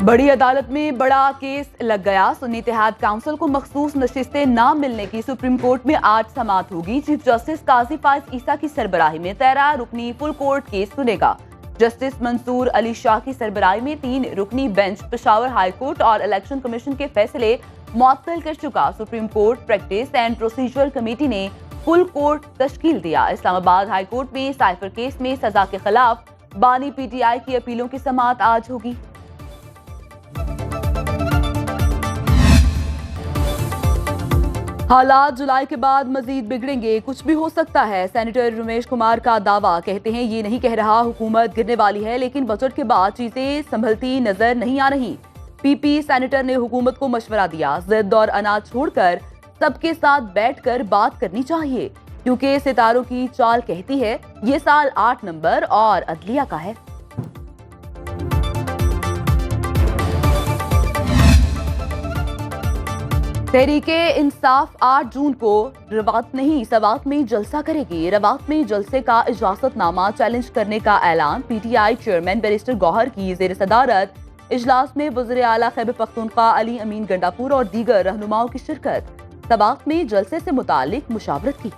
बड़ी अदालत में बड़ा केस लग गया। सुन्नी इत्तेहाद काउंसिल को मखसूस नशिस्तें न मिलने की सुप्रीम कोर्ट में आज समाअत होगी। चीफ जस्टिस काजी फाइज ईसा की सरबराही में 13 रुकनी फुल कोर्ट केस सुनेगा। जस्टिस मंसूर अली शाह की सरबराही में 3 रुकनी बेंच पेशावर हाई कोर्ट और इलेक्शन कमीशन के फैसले मुअत्तल कर चुका। Supreme court practice and procedure committee ने फुल कोर्ट तश्कील दिया। इस्लामाबाद हाई कोर्ट में साइफर केस में सजा के खिलाफ बानी पीटीआई की अपीलों की समाअत आज होगी। हालात जुलाई के बाद मजीद बिगड़ेंगे, कुछ भी हो सकता है। सेनेटर रमेश कुमार का दावा, कहते हैं ये नहीं कह रहा हुकूमत गिरने वाली है, लेकिन बजट के बाद चीजें संभलती नजर नहीं आ रही। पीपी सेनेटर ने हुकूमत को मशवरा दिया, जिद और अनाज छोड़कर सबके साथ बैठकर बात करनी चाहिए, क्योंकि सितारों की चाल कहती है ये साल 8 नंबर और अदलिया का है। तहरीके इंसाफ 8 जून को रवात नहीं सवात में जलसा करेगी। रवात में जलसे का इजाजतनामा चैलेंज करने का ऐलान। पीटीआई चेयरमैन बैरिस्टर गौहर की जेर सदारत इजलास में वज़ीर आला खैबर पख्तूनख्वा अली अमीन गंडापुर और दीगर रहनुमाओं की शिरकत। सवात में जलसे से मुतालिक मुशावरत की।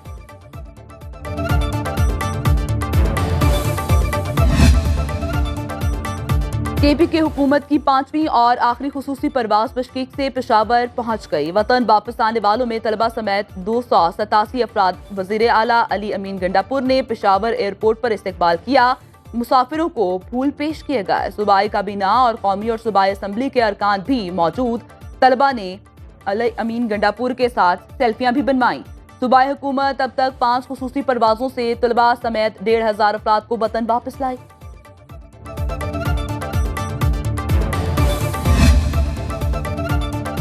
केपीके हुकूमत की 5वीं और आखिरी खुसूसी परवाज बशकीक से पेशावर पहुंच गई। वतन वापस आने वालों में तलबा समेत 287 अफराद। वजीर आला अली अमीन गंडापुर ने पेशावर एयरपोर्ट पर इस्तकबाल किया। मुसाफिरों को फूल पेश किए गए। सूबाई काबीना और कौमी और सूबाई असम्बली के अरकान भी मौजूद। तलबा ने अली अमीन गंडापुर के साथ सेल्फियां भी बनवाई। सूबाई हुकूमत अब तक 5 खुसूसी परवाजों से तलबा समेत 1500 अफराद को वतन वापस लाई।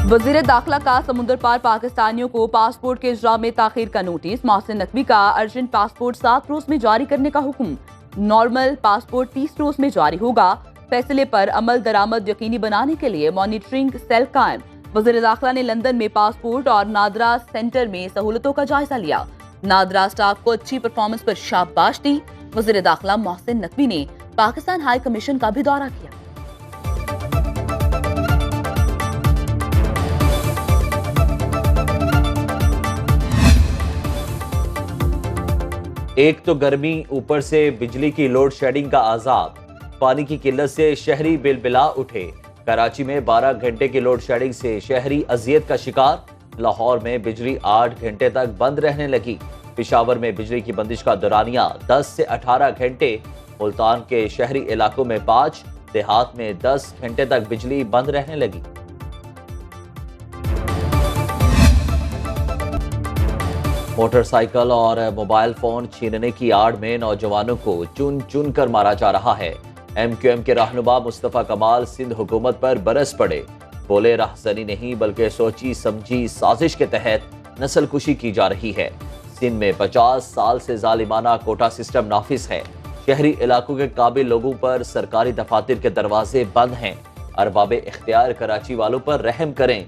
वजीर दाखिला का समुद्र पार पाकिस्तानियों को पासपोर्ट के इजरा में ताखीर का नोटिस। मोहसिन नकवी का अर्जेंट पासपोर्ट 7 रोज में जारी करने का हुक्म। नॉर्मल पासपोर्ट 30 रोज में जारी होगा। फैसले पर अमल दरामद यकीनी बनाने के लिए मॉनिटरिंग सेल कायम। वजीर दाखिला ने लंदन में पासपोर्ट और नादरा सेंटर में सहूलतों का जायजा लिया। नादरा स्टाफ को अच्छी परफॉर्मेंस पर शाबाश दी। वजीर दाखिला मोहसिन नकवी ने पाकिस्तान हाई कमीशन का भी दौरा किया। एक तो गर्मी, ऊपर से बिजली की लोड शेडिंग का अजाब। पानी की किल्लत से शहरी बिलबिला उठे। कराची में 12 घंटे की लोड शेडिंग से शहरी अजियत का शिकार। लाहौर में बिजली 8 घंटे तक बंद रहने लगी। पेशावर में बिजली की बंदिश का दौरानिया 10 से 18 घंटे। मुल्तान के शहरी इलाकों में 5, देहात में 10 घंटे तक बिजली बंद रहने लगी। मोटरसाइकिल और मोबाइल फोन छीनने की आड़ में नौजवानों को चुन चुन कर मारा जा रहा है। MQM के रहनुमा मुस्तफा कमाल सिंध हुकूमत पर बरस पड़े। बोले राहज़नी नहीं बल्कि सोची समझी साजिश के तहत नस्लकुशी की जा रही है। सिंध में 50 साल से जालिमाना कोटा सिस्टम नाफिज है। शहरी इलाकों के काबिल लोगों पर सरकारी दफातर के दरवाजे बंद हैं। अरबाब इख्तियार कराची वालों पर रहम करें।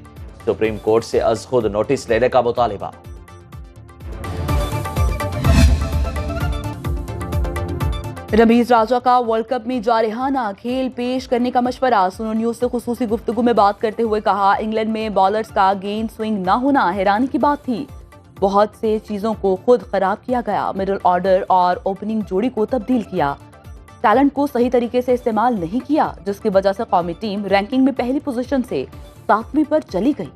सुप्रीम कोर्ट से अज खुद नोटिस लेने का मुतालिबा। रमीज राजा का वर्ल्ड कप में जारहाना खेल पेश करने का मशवरा। सुनो न्यूज से खुसूसी गुफ्तगू में बात करते हुए कहा, इंग्लैंड में बॉलर्स का गेंद स्विंग ना होना हैरानी की बात थी। बहुत से चीजों को खुद खराब किया गया। मिडिल ऑर्डर और ओपनिंग जोड़ी को तब्दील किया। टैलेंट को सही तरीके से इस्तेमाल नहीं किया, जिसकी वजह से कौमी टीम रैंकिंग में पहली पोजीशन से 7वीं पर चली गई।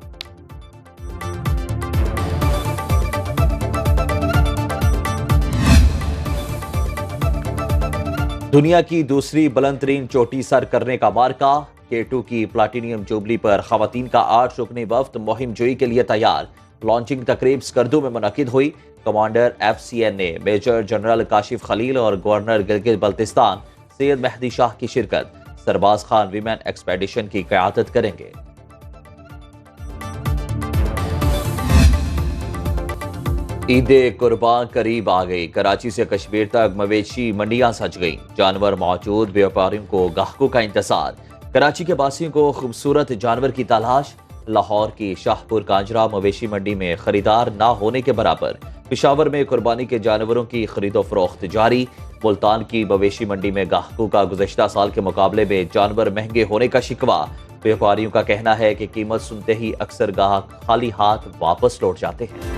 दुनिया की दूसरी बुलंद तरीन चोटी सर करने का मार्का। K2 की प्लाटिनियम जुबली पर खवातीन का 8 रुकनी वफ्द मुहिम जोई के लिए तैयार। लॉन्चिंग तकरीब स्कर्दू में मुनक्किद हुई। कमांडर FCN ने मेजर जनरल काशिफ खलील और गवर्नर गिलगित बल्तिस्तान सैयद मेहदी शाह की शिरकत। सरबाज खान वीमेन एक्सपेडिशन की क़यादत करेंगे। ईद कुर्बान करीब आ गई। कराची से कश्मीर तक मवेशी मंडियां सज गईं। जानवर मौजूद, व्यापारियों को गाहकों का इंतजार। कराची के बासियों को खूबसूरत जानवर की तलाश। लाहौर की शाहपुर कांजरा मवेशी मंडी में खरीदार ना होने के बराबर। पेशावर में कुर्बानी के जानवरों की खरीदो फरोख्त जारी। मुल्तान की मवेशी मंडी में गाहकों का गुज़श्ता साल के मुकाबले में जानवर महंगे होने का शिकवा। व्यापारियों का कहना है कि कीमत सुनते ही अक्सर ग्राहक खाली हाथ वापस लौट जाते हैं।